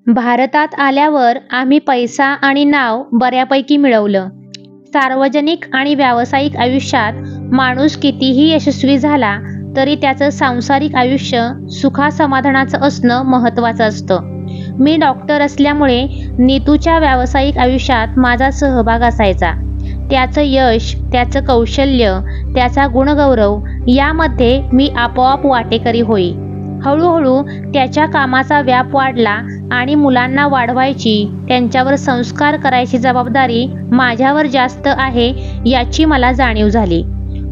भारतात आल्यावर आम्ही पैसा आणि नाव बऱ्यापैकी मिळवलं. सार्वजनिक आणि व्यावसायिक आयुष्यात माणूस कितीही यशस्वी झाला तरी त्याचं सांसारिक आयुष्य सुखासमाधानाचं असणं महत्त्वाचं असतं. मी डॉक्टर असल्यामुळे नीतूच्या व्यावसायिक आयुष्यात माझा सहभाग असायचा. त्याचं यश, त्याचं कौशल्य, त्याचा गुणगौरव यामध्ये मी आपोआप वाटेकरी होई. हळूहळू त्याच्या कामाचा व्याप वाढला आणि मुलांना वाढवायची, त्यांच्यावर संस्कार करायची जबाबदारी माझ्यावर जास्त आहे याची मला जाणीव झाली.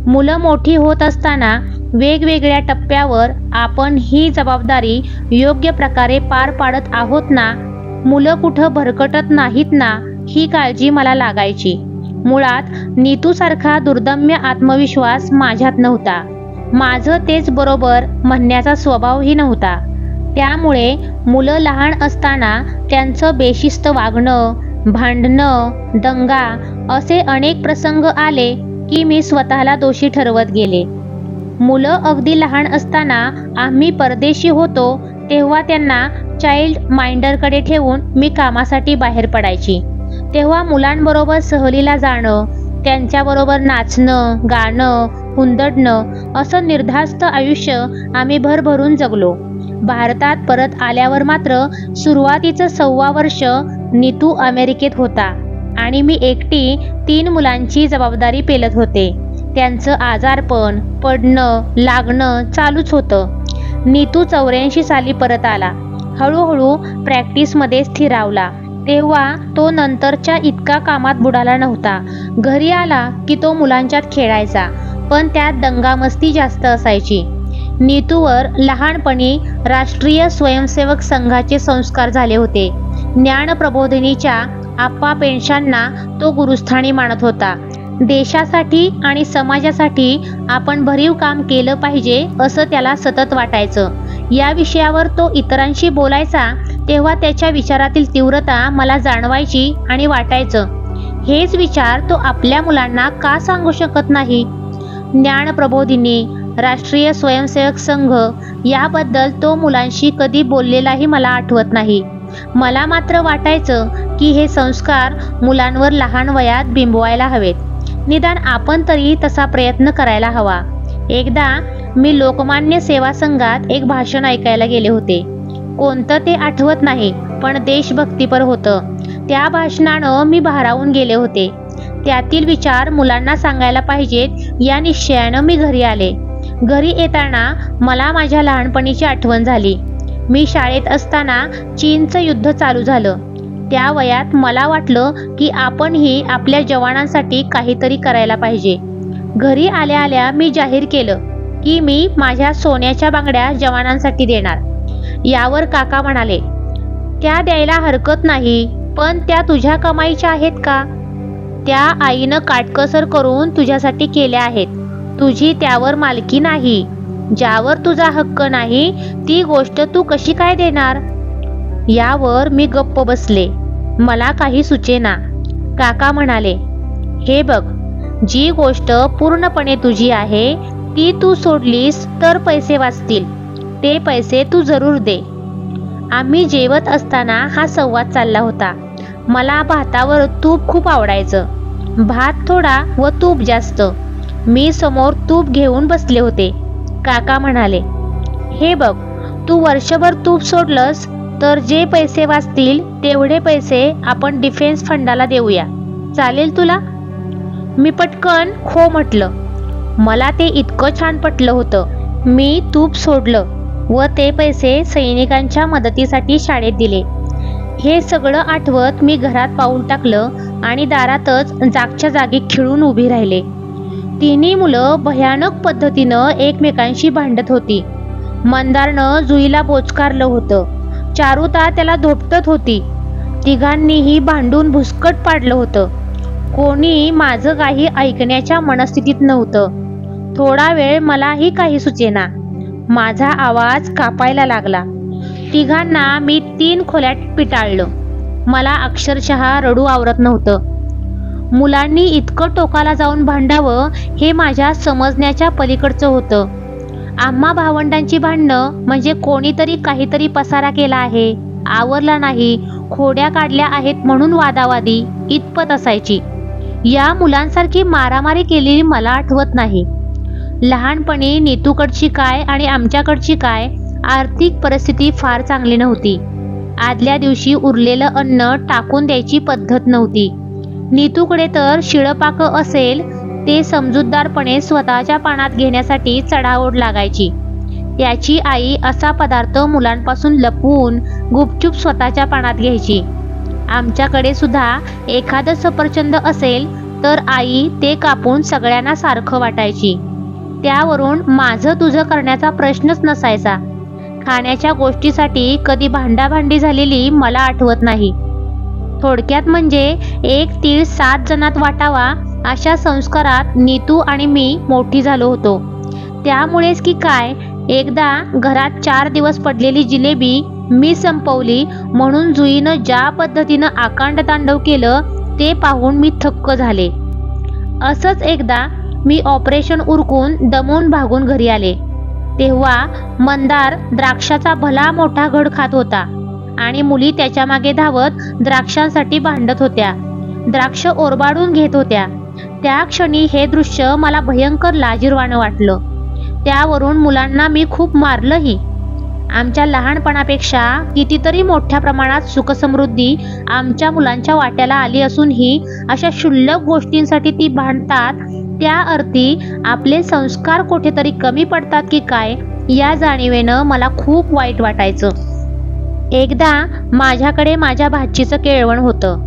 मुलं मोठी होत असताना वेगवेगळ्या टप्प्यावर आपण ही जबाबदारी योग्य प्रकारे पार पाडत आहोत ना, मुलं कुठं भरकटत नाहीत ना, ही काळजी मला लागायची. मुळात नीतूसारखा दुर्दम्य आत्मविश्वास माझ्यात नव्हता. माझं तेच बरोबर म्हणण्याचा स्वभावही नव्हता. त्यामुळे मुलं लहान असताना त्यांचं बेशिस्त वागणं, भांडणं, दंगा असे अनेक प्रसंग आले की मी स्वतःला दोषी ठरवत गेले. मुलं अगदी लहान असताना आम्ही परदेशी होतो तेव्हा त्यांना चाइल्ड माइंडरकडे ठेवून मी कामासाठी बाहेर पडायची. तेव्हा मुलांबरोबर सहलीला जाणं, त्यांच्याबरोबर नाचणं, गाणं, हुंदडणं असं निर्धास्त आयुष्य आम्ही भरभरून जगलो. भारतात परत आल्यावर मात्र सुरुवातीचं 6 वर्ष नीतू अमेरिकेत होता आणि मी एकटी 3 मुलांची जबाबदारी पेलत होते. त्यांचं आजारपण, पडणं, लागणं चालूच होतं. नीतू 84 साली परत आला. हळूहळू प्रॅक्टिसमध्ये स्थिरावला. तेव्हा तो नंतरच्या इतका कामात बुडाला नव्हता. घरी आला की तो मुलांच्यात खेळायचा, पण त्यात दंगामस्ती जास्त असायची. नीतूवर लहानपणी राष्ट्रीय स्वयंसेवक संघाचे संस्कार झाले होते. ज्ञानप्रबोधिनीच्या आप्पा पेन्शांना तो गुरुस्थानी मानत होता. देशासाठी आणि समाजासाठी आपण भरीव काम केलं पाहिजे असं त्याला सतत वाटायचं. या विषयावर तो इतरांशी बोलायचा तेव्हा त्याच्या विचारातील तीव्रता मला जाणवायची आणि वाटायचं, हेच विचार तो आपल्या मुलांना का सांगू शकत नाही. ज्ञानप्रबोधिनी, राष्ट्रीय स्वयंसेवक संघ याबद्दल तो मुलांशी कधी बोललेलाही मला आठवत नाही. मला मात्र वाटायचं की हे संस्कार मुलांवर लहान वयात बिंबवायला हवेत. निदान आपण तरी तसा प्रयत्न करायला हवा. एकदा मी लोकमान्य सेवा संघात एक भाषण ऐकायला गेले होते. कोणतं ते आठवत नाही, पण देशभक्तीपर होतं. त्या भाषणानं मी भारावून गेले होते. त्यातील विचार मुलांना सांगायला पाहिजेत या निश्चयानं मी घरी आले. घरी येताना मला माझ्या लहानपणीची आठवण झाली. मी शाळेत असताना चीनचं युद्ध चालू झालं. त्या वयात मला वाटलं की आपणही आपल्या जवानांसाठी काहीतरी करायला पाहिजे. घरी आल्या आल्या मी जाहीर केलं की मी माझ्या सोन्याच्या बांगड्या जवानांसाठी देणार. यावर काका म्हणाले, त्या द्यायला हरकत नाही, पण त्या तुझ्या कमाईच्या आहेत का? त्या आईनं काटकसर करून तुझ्यासाठी केल्या आहेत. तुझी त्यावर मालकी नाही. ज्यावर तुझा हक्क नाही ती गोष्ट तू कशी काय देणार? यावर मी गप्प बसले. मला काही सुचेना. काका म्हणाले, हे बघ, जी गोष्ट पूर्णपणे तुझी आहे ती तू सोडलीस तर पैसे वाचतील. ते पैसे तू जरूर दे. आम्ही जेवत असताना हा संवाद चालला होता. मला भातावर तूप खूप आवडायचं. भात थोडा व तूप जास्त. मी समोर तूप घेऊन बसले होते. काका म्हणाले, हे बघ, तू वर्षभर तूप सोडलंस तर जे पैसे वाचतील तेवढे पैसे आपण डिफेन्स फंडाला देऊया. चालेल तुला? मी पटकन हो म्हटलं. मला ते इतकं छान पटलं होतं. मी तूप सोडलं व ते पैसे सैनिकांच्या मदतीसाठी शाळेत दिले. हे सगळं आठवत मी घरात पाऊल टाकलं आणि दारातच जागच्या जागी खिळून उभी राहिले. 3 मुलं भयानक पद्धतीनं एकमेकांशी भांडत होती. मंदारनं जुईला बोचकारलं होतं. चारुता त्याला धोपटत होती. तिघांनीही भांडून भुसकट पाडलं होतं. कोणी माझं काही ऐकण्याच्या मनस्थितीत नव्हतं. थोडा वेळ मलाही काही सुचेना. माझा आवाज कापायला लागला. तिघांना मी 3 खोल्यात पिटाळलं. मला अक्षरशः रडू आवरत नव्हतं. मुलांनी इतकं टोकाला जाऊन भांडावं हे माझ्या समजण्याच्या पलीकडचं होतं. आम्हा भावंडांची भांडणं म्हणजे कोणीतरी काहीतरी पसारा केला आहे, आवरला नाही, खोड्या काढल्या आहेत म्हणून वादावादी इतपत असायची. या मुलांसारखी मारामारी केलेली मला आठवत नाही. लहानपणी नीतूकडची काय आणि आमच्याकडची काय आर्थिक परिस्थिती फार चांगली नव्हती. आदल्या दिवशी उरलेलं अन्न टाकून द्यायची पद्धत नव्हती. नीतूकडे तर शिळपाकं असेल ते समजूतदारपणे स्वतःच्या पानात घेण्यासाठी चढाओढ लागायची. त्याची आई असा पदार्थ मुलांपासून लपवून गुपचूप स्वतःच्या पानात घ्यायची. आमच्याकडे सुद्धा एखादं सफरचंद असेल तर आई ते कापून सगळ्यांना सारखं वाटायची. त्यावरून माझं तुझं करण्याचा प्रश्नच नसायचा. खाण्याच्या गोष्टीसाठी कधी भांडाभांडी झालेली मला आठवत नाही. थोडक्यात म्हणजे एक तीळ 7 जणात वाटावा अशा संस्कारात नीतू आणि मी मोठी झालो होतो. त्यामुळेच की काय, एकदा घरात 4 दिवस पडलेली जिलेबी मी संपवली म्हणून जुईनं ज्या पद्धतीनं आकांड तांडव केलं ते पाहून मी थक्क झाले. असंच एकदा मी ऑपरेशन उरकून दमून भागून घरी आले. तेव्हा मंदार द्राक्षाचा भला मोठा घड खात होता आणि मुली त्याच्या मागे धावत द्राक्षांसाठी भांडत होत्या, द्राक्ष ओरबाडून घेत होत्या. त्या क्षणी हे दृश्य मला भयंकर लाजिरवाणं वाटलं. त्यावरून मुलांना मी खूप मारलंही. आमच्या लहानपणापेक्षा कितीतरी मोठ्या प्रमाणात सुखसमृद्धी आमच्या मुलांच्या वाट्याला आली असूनही अशा क्षुल्लक गोष्टींसाठी ती भांडतात, त्या अर्थी आपले संस्कार कुठेतरी कमी पडतात की काय या जाणीवेनं मला खूप वाईट वाटायचं. एकदा माझ्याकडे माझ्या भाचीचं केळवण होतं.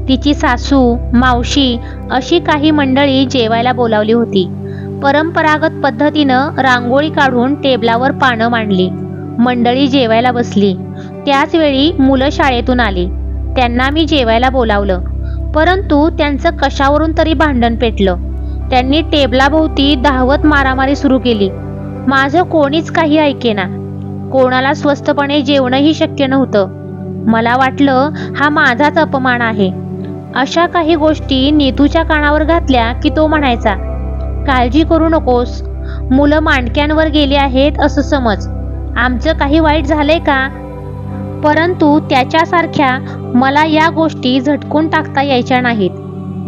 तिची सासू, मावशी अशी काही मंडळी जेवायला बोलावली होती. परंपरागत पद्धतीनं रांगोळी काढून टेबलावर पानं मांडली. मंडळी जेवायला बसली. त्याच वेळी मुलं शाळेतून आली. त्यांना मी जेवायला बोलावलं, परंतु त्यांचं कशावरून तरी भांडण पेटलं. त्यांनी टेबलाभोवती धावत मारामारी सुरू केली. माझं कोणीच काही ऐकेना. कोणाला स्वस्थपणे जेवणंही शक्य नव्हतं. मला वाटलं हा माझाच अपमान आहे. अशा काही गोष्टी नीतूच्या कानावर घातल्या की तो म्हणायचा, काळजी करू नकोस, मुलं मांडक्यांवर गेली आहेत असं समज, आमचं काही वाईट झालंय का? परंतु त्याच्यासारख्या मला या गोष्टी झटकून टाकता यायच्या नाहीत.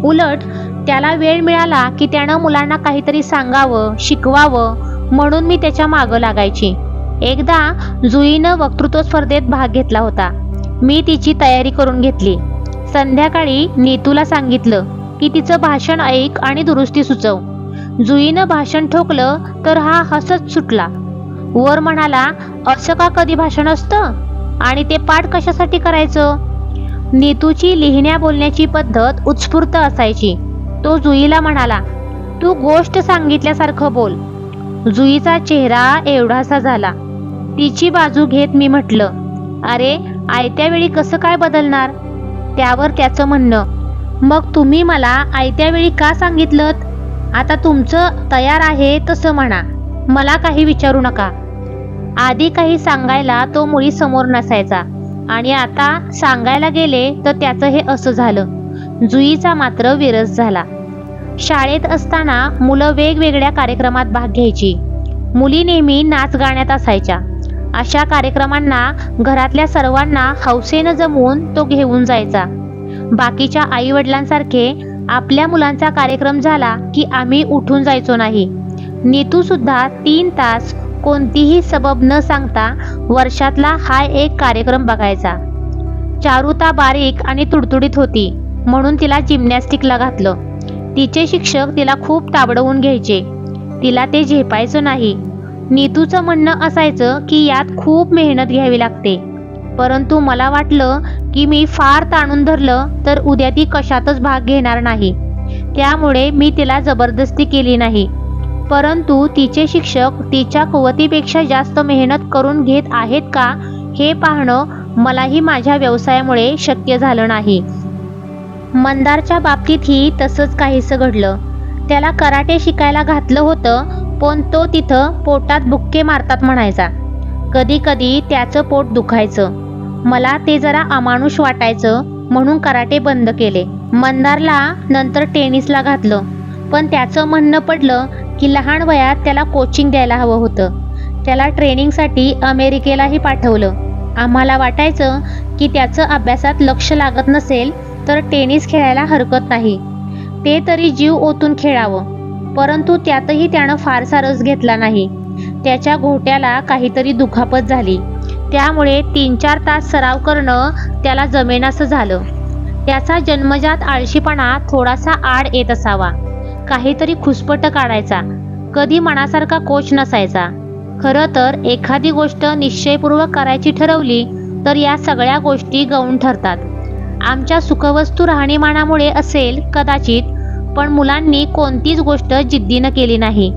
उलट त्याला वेळ मिळाला की त्यानं मुलांना काहीतरी सांगावं, शिकवावं म्हणून मी त्याच्या मागं लागायची. एकदा जुईनं वक्तृत्व स्पर्धेत भाग घेतला होता. मी तिची तयारी करून घेतली. संध्याकाळी नीतूला सांगितलं की तिचं भाषण ऐक आणि दुरुस्ती सुचव. जुईनं भाषण ठोकलं तर हा हसत सुटला. वर म्हणाला, असं का कधी भाषण असतं आणि ते पाठ कशासाठी करायचं? नीतूची लिहिण्या बोलण्याची पद्धत उत्स्फूर्त असायची. तो जुईला म्हणाला, तू गोष्ट सांगितल्यासारखं बोल. जुईचा चेहरा एवढासा झाला. तिची बाजू घेत मी म्हटलं, अरे आयत्या वेळी कसं काय बदलणार? त्यावर त्याचं म्हणणं, मग तुम्ही मला आयत्या वेळी का सांगितलं? आता तुमचं तयार आहे तसं म्हणा, मला काही विचारू नका. आधी काही सांगायला तो मुळी समोर नसायचा आणि आता सांगायला गेले तर त्याचं हे असं झालं. जुईचा मात्र विरस झाला. शाळेत असताना मुलं वेगवेगळ्या कार्यक्रमात भाग घ्यायची. मुली नेहमी नाच गाण्यात असायच्या. अशा कार्यक्रमांना घरातल्या सर्वांना हौसेनं जमवून तो घेऊन जायचा. बाकीच्या आईवडिलांसारखे आपल्या मुलांचा कार्यक्रम झाला की आम्ही उठून जायचो नाही. नीतू सुद्धा 3 तास कोणतीही सबब न सांगता वर्षातला हा एक कार्यक्रम बघायचा. चारुता बारीक आणि तुडतुडीत होती म्हणून तिला जिम्नॅस्टिकला घातलं. तिचे शिक्षक तिला खूप ताबडवून घ्यायचे. तिला ते झेपायचं नाही. नीतूचं म्हणणं असायचं की यात खूप मेहनत घ्यावी लागते. परंतु मला वाटलं की मी फार ताणून धरलं तर उद्या ती कशातच भाग घेणार नाही. त्यामुळे मी तिला जबरदस्ती केली नाही. परंतु तिचे शिक्षक तिच्या कुवतीपेक्षा जास्त मेहनत करून घेत आहेत का हे पाहणं मलाही माझ्या व्यवसायामुळे शक्य झालं नाही. मंदारच्या बाबतीतही तसंच काहीसं घडलं. त्याला कराटे शिकायला घातलं होतं, पण तो तिथं पोटात बुक्के मारतात म्हणायचा. कधी कधी त्याचं पोट दुखायचं. मला ते जरा अमानुष वाटायचं म्हणून कराटे बंद केले. मंदारला नंतर टेनिसला घातलं, पण त्याचं म्हणणं पडलं की लहान वयात त्याला कोचिंग द्यायला हवं होतं. त्याला ट्रेनिंगसाठी अमेरिकेलाही पाठवलं. आम्हाला वाटायचं की त्याचं अभ्यासात लक्ष लागत नसेल तर टेनिस खेळायला हरकत नाही, ते तरी जीव ओतून खेळावं. परंतु त्यातही त्यानं फारसा रस घेतला नाही. त्याच्या घोट्याला काहीतरी दुखापत झाली, त्यामुळे 3-4 तास सराव करणं त्याला जमेनासं झालं. त्याचा जन्मजात आळशीपणा थोडासा आड येत असावा, काहीतरी खुसपट काढायचा, कधी मनासारखा कोच नसायचा. खरं तर एखादी गोष्ट निश्चयपूर्वक करायची ठरवली तर या सगळ्या गोष्टी गौण ठरतात. आमच्या सुखवस्तू राहणीमानामुळे असेल कदाचित, पण मुलांनी कोणतीच गोष्ट जिद्दीनं केली नाही.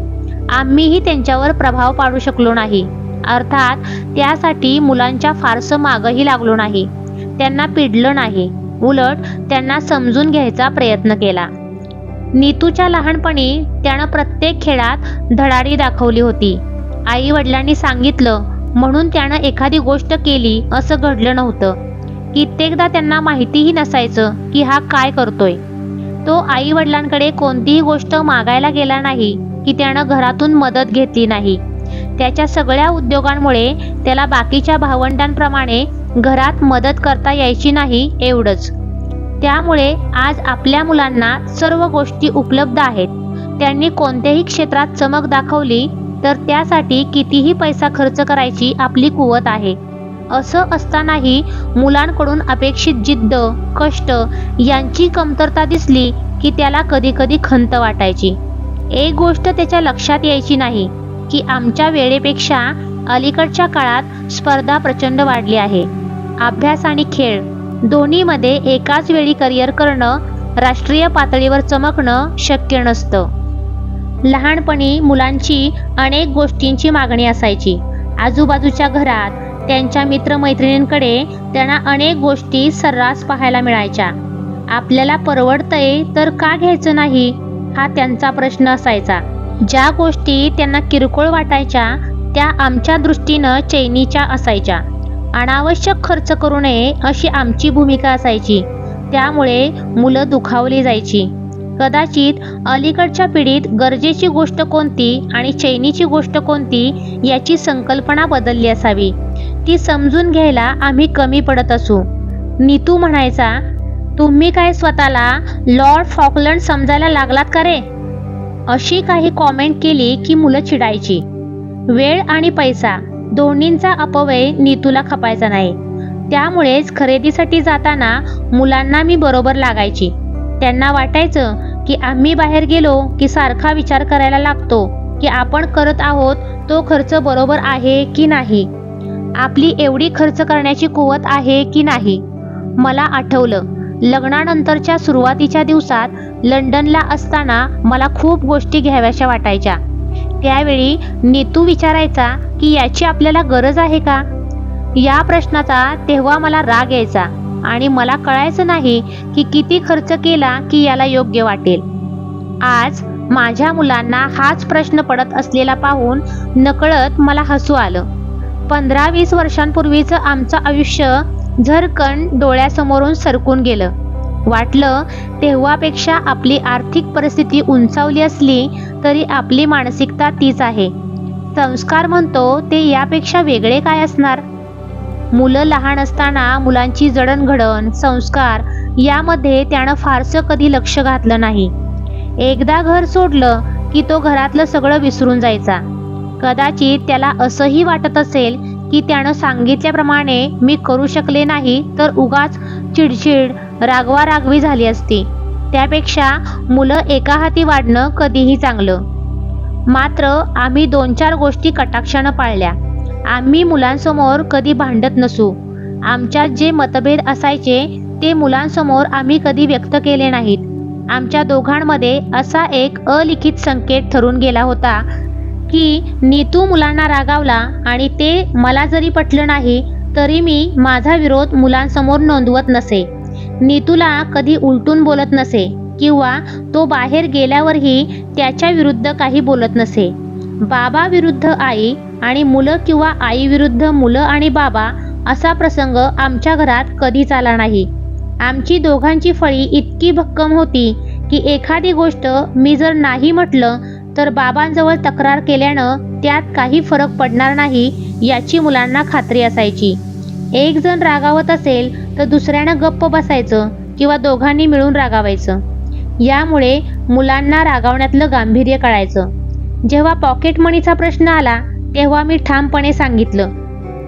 आम्हीही त्यांच्यावर प्रभाव पाडू शकलो नाही. अर्थात त्यासाठी मुलांच्या फारसं मागंही लागलो नाही, त्यांना पिडलं नाही, उलट त्यांना समजून घ्यायचा प्रयत्न केला. नीतूच्या लहानपणी त्यानं प्रत्येक खेळात धडाडी दाखवली होती. आई वडिलांनी सांगितलं म्हणून त्यानं एखादी गोष्ट केली असं घडलं नव्हतं. कित्येकदा त्यांना माहितीही नसायचं की हा काय करतोय. तो आई वडिलांकडे कोणतीही गोष्ट मागायला गेला नाही की त्यानं घरातून मदत घेतली नाही. त्याच्या सगळ्या उद्योगांमुळे त्याला बाकीच्या भावंडांप्रमाणे घरात मदत करता यायची नाही, एवढंच. त्यामुळे आज आपल्या मुलांना सर्व गोष्टी उपलब्ध आहेत. त्यांनी कोणत्याही क्षेत्रात चमक दाखवली तर त्यासाठी कितीही पैसा खर्च करायची आपली कुवत आहे. असं असतानाही मुलांकडून अपेक्षित जिद्द, कष्ट यांची कमतरता दिसली की त्याला कधीकधी खंत वाटायची. एक गोष्ट त्याच्या लक्षात यायची नाही की आमच्या वेळेपेक्षा अलीकडच्या काळात स्पर्धा प्रचंड वाढली आहे. अभ्यास आणि खेळ दोन्हीमध्ये एकाच वेळी करिअर करणं, राष्ट्रीय पातळीवर चमकणं शक्य नसतं. लहानपणी मुलांची अनेक गोष्टींची मागणी असायची. आजूबाजूच्या घरात, त्यांच्या मित्रमैत्रिणींकडे त्यांना अनेक गोष्टी सर्रास पाहायला मिळायच्या. आपल्याला परवडतंय तर का घ्यायचं नाही, हा त्यांचा प्रश्न असायचा. ज्या गोष्टी त्यांना किरकोळ वाटायच्या त्या आमच्या दृष्टीनं चैनीच्या असायच्या. अनावश्यक खर्च करू नये अशी आमची भूमिका असायची. त्यामुळे मुलं दुखावली जायची. कदाचित अलीकडच्या पिढीत गरजेची गोष्ट कोणती आणि चैनीची गोष्ट कोणती याची संकल्पना बदलली असावी. ती समजून घ्यायला आम्ही कमी पडत असू. नीतू म्हणायचा, तुम्ही काय स्वतःला लॉर्ड फॉकलंड समजायला लागलात का रे? अशी काही कॉमेंट केली की मुलं चिडायची. वेळ आणि पैसा दोन्हींचा अपव्यय नीतूला खपायचा नाही. त्यामुळेच खरेदीसाठी जाताना मुलांना मी बरोबर लागायची. त्यांना वाटायचं की आम्ही बाहेर गेलो की सारखा विचार करायला लागतो की आपण करत आहोत तो खर्च बरोबर आहे की नाही, आपली एवढी खर्च करण्याची कुवत आहे की नाही. मला आठवलं, लग्नानंतरच्या सुरुवातीच्या दिवसात लंडनला असताना मला खूप गोष्टी घ्याव्याशा वाटायच्या. त्यावेळी नीतू विचारायचा की याची आपल्याला गरज आहे का? या प्रश्नाचा तेव्हा मला राग यायचा आणि मला कळायचं नाही की किती खर्च केला की याला योग्य वाटेल. आज माझ्या मुलांना हाच प्रश्न पडत असलेला पाहून नकळत मला हसू आलं. 15-20 वर्षांपूर्वीचं आमचं आयुष्य झरकन डोळ्यासमोरून सरकून गेलं. वाटलं तेव्हापेक्षा आपली आर्थिक परिस्थिती उंचावली असली तरी आपली मानसिकता तीच आहे. संस्कार म्हणतो ते यापेक्षा वेगळे काय असणार? मुलं लहान असताना मुलांची जडणघडण, संस्कार यामध्ये त्यानं फारसं कधी लक्ष घातलं नाही. एकदा घर सोडलं की तो घरातलं सगळं विसरून जायचा. कदाचित त्याला असंही वाटत असेल की त्यानं सांगितल्याप्रमाणे मी करू शकले नाही तर उगाच चिडचिड, रागवारागवी झाली असती. त्यापेक्षा मुलं एका हाती वाढणं कधीही चांगलं. मात्र आम्ही 2-4 गोष्टी कटाक्षानं पाळल्या. आम्ही मुलांसमोर कधी भांडत नसू. आमच्यात जे मतभेद असायचे ते मुलांसमोर आम्ही कधी व्यक्त केले नाहीत. आमच्या दोघांमध्ये असा एक अलिखित संकेत ठरून गेला होता की नीतू मुलांना रागावला आणि ते मला जरी पटलं नाही तरी मी माझा विरोध मुलांसमोर नोंदवत नसे. नीतूला कधी उलटून बोलत नसे किंवा तो बाहेर गेल्यावरही त्याच्या विरुद्ध काही बोलत नसे. बाबा विरुद्ध आई आणि मुलं किंवा आई विरुद्ध मुलं आणि बाबा असा प्रसंग आमच्या घरात कधीच आला नाही. आमची दोघांची फळी इतकी भक्कम होती की एखादी गोष्ट मी जर नाही म्हटलं तर बाबांजवळ तक्रार केल्यानं त्यात काही फरक पडणार नाही याची मुलांना खात्री असायची. एक जण रागावत असेल तर दुसऱ्यानं गप्प बसायचं किंवा दोघांनी मिळून रागावायचं. यामुळे मुलांना रागावण्यातलं गांभीर्य कळायचं. जेव्हा पॉकेट मनीचा प्रश्न आला तेव्हा मी ठामपणे सांगितलं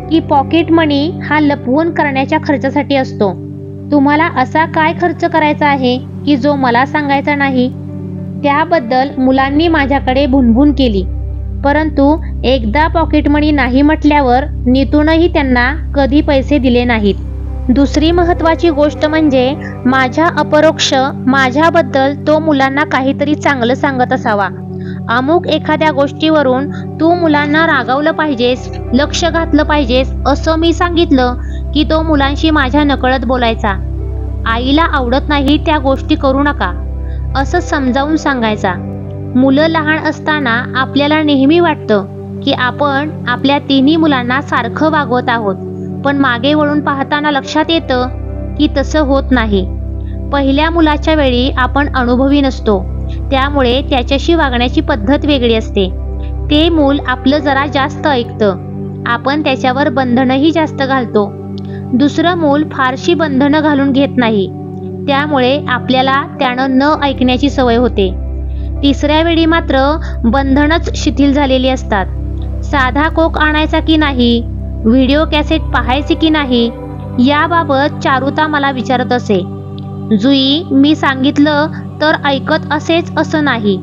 की पॉकेट मनी हा लपवून करण्याच्या खर्चासाठी असतो. तुम्हाला असा काय खर्च करायचा आहे की जो मला सांगायचा नाही? त्याबद्दल मुलांनी माझ्याकडे भुणभुण केली, परंतु एकदा पॉकेट मनी नाही म्हटल्यावर नीतूनही त्यांना कधी पैसे दिले नाहीत. दुसरी महत्त्वाची गोष्ट म्हणजे माझ्या अपरोक्ष माझ्याबद्दल तो मुलांना काहीतरी चांगलं सांगत असावा. अमुक एखाद्या गोष्टीवरून तू मुलांना रागावलं पाहिजेस, लक्ष घातलं पाहिजेस असं मी सांगितलं की तो मुलांशी माझ्या नकळत बोलायचा. आईला आवडत नाही त्या गोष्टी करू नका असं समजावून सांगायचा. मुलं लहान असताना आपल्याला नेहमी वाटतं की आपण आपल्या तिन्ही मुलांना सारखं वागवत आहोत, पण मागे वळून पाहताना लक्षात येतं की तसं होत नाही. पहिल्या मुलाच्या वेळी आपण अनुभवी नसतो, त्यामुळे त्याच्याशी वागण्याची पद्धत वेगळी असते. ते मूल आपलं जरा जास्त ऐकतं, आपण त्याच्यावर बंधनंही जास्त घालतो. दुसरं मूल फारशी बंधनं घालून घेत नाही, त्यामुळे आपल्याला त्यानं न ऐकण्याची सवय होते. तिसऱ्या वेळी मात्र बंधनच शिथिल झालेली असतात. साधा कोक आणायचा की नाही, व्हिडिओ कॅसेट पाहायचे की नाही याबाबत चारुता मला विचारत असे. जुई मी सांगितलं तर ऐकत असेच असं नाही,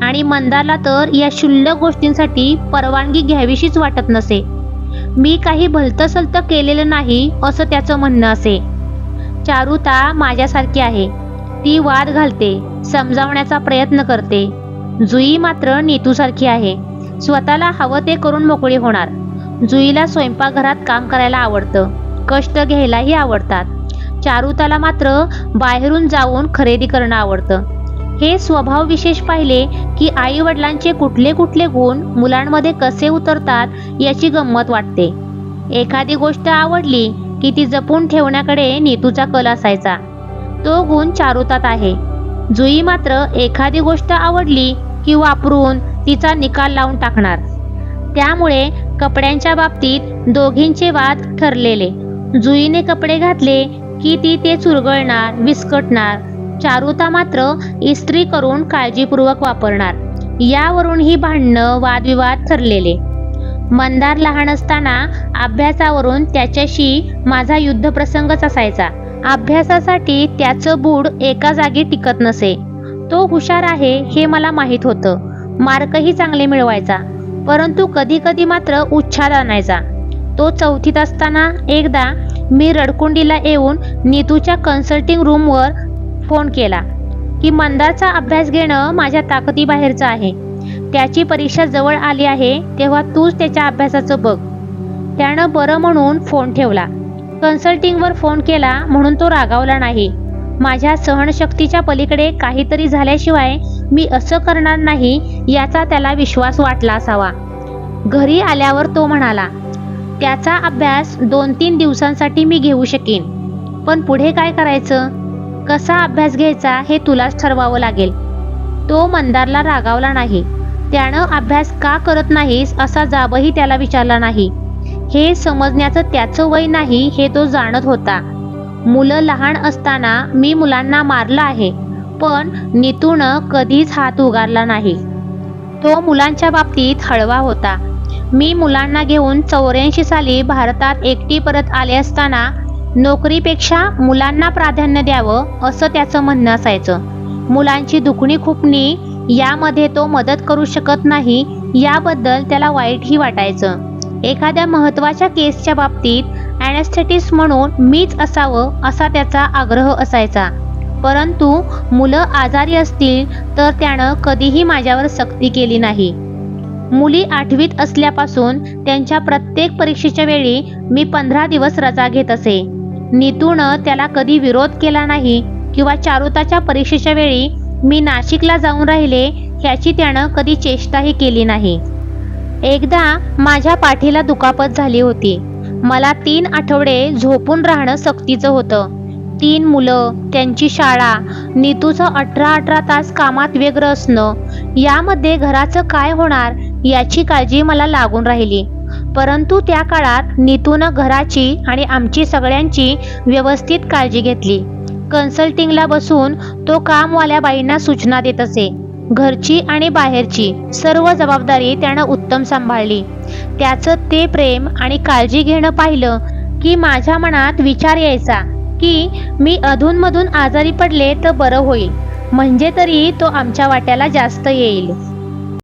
आणि मंदारला तर या क्षुल्लक गोष्टींसाठी परवानगी घ्यावीशीच वाटत नसे. मी काही भलतंसलतं केलेलं नाही असं त्याचं म्हणणं असे. चारुता माझ्यासारखी आहे, ती वाद घालते, समजावण्याचा प्रयत्न करते. जुई मात्र नीतूसारखी आहे, स्वतःला हवं ते करून मोकळी होणार. जुईला स्वयंपाकघरात काम करायला आवडतं, कष्ट घ्यायलाही आवडतात. चारुताला मात्र बाहेरून जाऊन खरेदी करणं आवडतं. हे स्वभाव विशेष पाहिले की आई वडिलांचे कुठले कुठले गुण मुलांमध्ये कसे उतरतात याची गंमत वाटते. एखादी गोष्ट आवडली की ती जपून ठेवण्याकडे नीतूचा कल असायचा. तो गुण चारुतात आहे. जुई मात्र एखादी गोष्ट आवडली की वापरून तिचा निकाल लावून टाकणार. त्यामुळे कपड्यांच्या बाबतीत दोघींचे वाद ठरलेले. जुईने कपडे घातले की ती ते चुरगळणार, विस्कटणार. चारुता मात्र इस्त्री करून काळजीपूर्वक वापरणार. यावरून ही भांडणं, वादविवाद ठरलेले. मंदार लहान असताना अभ्यासावरून त्याच्याशी माझा युद्धप्रसंगच असायचा. अभ्यासासाठी त्याचं बूड एका जागी टिकत नसे. तो हुशार आहे हे मला माहीत होतं, मार्कही चांगले मिळवायचा, परंतु कधी कधी मात्र उच्छाद आणायचा. तो चौथीत असताना एकदा मी रडकुंडीला येऊन नीतूच्या कन्सल्टिंग रूमवर फोन केला की मंदारचा अभ्यास घेणं माझ्या ताकदीबाहेरचं आहे. त्याची परीक्षा जवळ आली आहे, तेव्हा तूच त्याच्या अभ्यासाचं बघ. त्यानं बरं म्हणून फोन ठेवला. कन्सल्टिंगवर फोन केला म्हणून तो रागावला नाही. माझ्या सहनशक्तीच्या पलीकडे काहीतरी झाल्याशिवाय मी असं करणार नाही याचा त्याला विश्वास वाटला असावा. घरी आल्यावर तो म्हणाला, त्याचा अभ्यास 2-3 दिवसांसाठी मी घेऊ शकीन, पण पुढे काय करायचं, कसा अभ्यास घ्यायचा हे तुलाच ठरवावं लागेल. तो मंदारला रागावला नाही. त्यानं अभ्यास का करत नाहीस असा जाबही त्याला विचारला नाही. हे समजण्याचं त्याचं वय नाही हे तो जाणत होता. मुलं लहान असताना मी मुलांना मारलं आहे, पण नीतूनं कधीच हात उगारला नाही. तो मुलांच्या बाबतीत हळवा होता. मी मुलांना घेऊन 84 साली भारतात एकटी परत आले असताना नोकरीपेक्षा मुलांना प्राधान्य द्यावं असं त्याचं म्हणणं असायचं. मुलांची दुखणी खुपणी यामध्ये तो मदत करू शकत नाही याबद्दल त्याला वाईटही वाटायचं. एखाद्या महत्त्वाच्या केसच्या बाबतीत ॲनेस्थेटिस्ट म्हणून मीच असावं असा त्याचा आग्रह असायचा, परंतु मुलं आजारी असतील तर त्यानं कधीही माझ्यावर सक्ती केली नाही. मुली 8वीत असल्यापासून त्यांच्या प्रत्येक परीक्षेच्या वेळी मी 15 दिवस रजा घेत असे. नीतूनं त्याला कधी विरोध केला नाही किंवा चारुताच्या परीक्षेच्या वेळी मी नाशिकला जाऊन राहिले ह्याची त्यानं कधी चेष्टाही केली नाही. एकदा माझ्या पाठीला दुखापत झाली होती. मला 3 आठवडे झोपून राहणं सक्तीचं होतं. 3 मुलं, त्यांची शाळा, नीतूचं 18 तास कामात व्यग्र असणं, यामध्ये घराचं काय होणार याची काळजी मला लागून राहिली. परंतु त्या काळात नीतूनं घराची आणि आमची सगळ्यांची व्यवस्थित काळजी घेतली. कन्सल्टिंगला बसून तो कामवाल्या बाईंना सूचना देत असे. घरची आणि बाहेरची सर्व जबाबदारी त्यानं उत्तम सांभाळली. त्याचं ते प्रेम आणि काळजी घेणं पाहिलं की माझ्या मनात विचार यायचा की मी अधूनमधून आजारी पडले तर बरं होईल, म्हणजे तरी तो आमच्या वाट्याला जास्त येईल.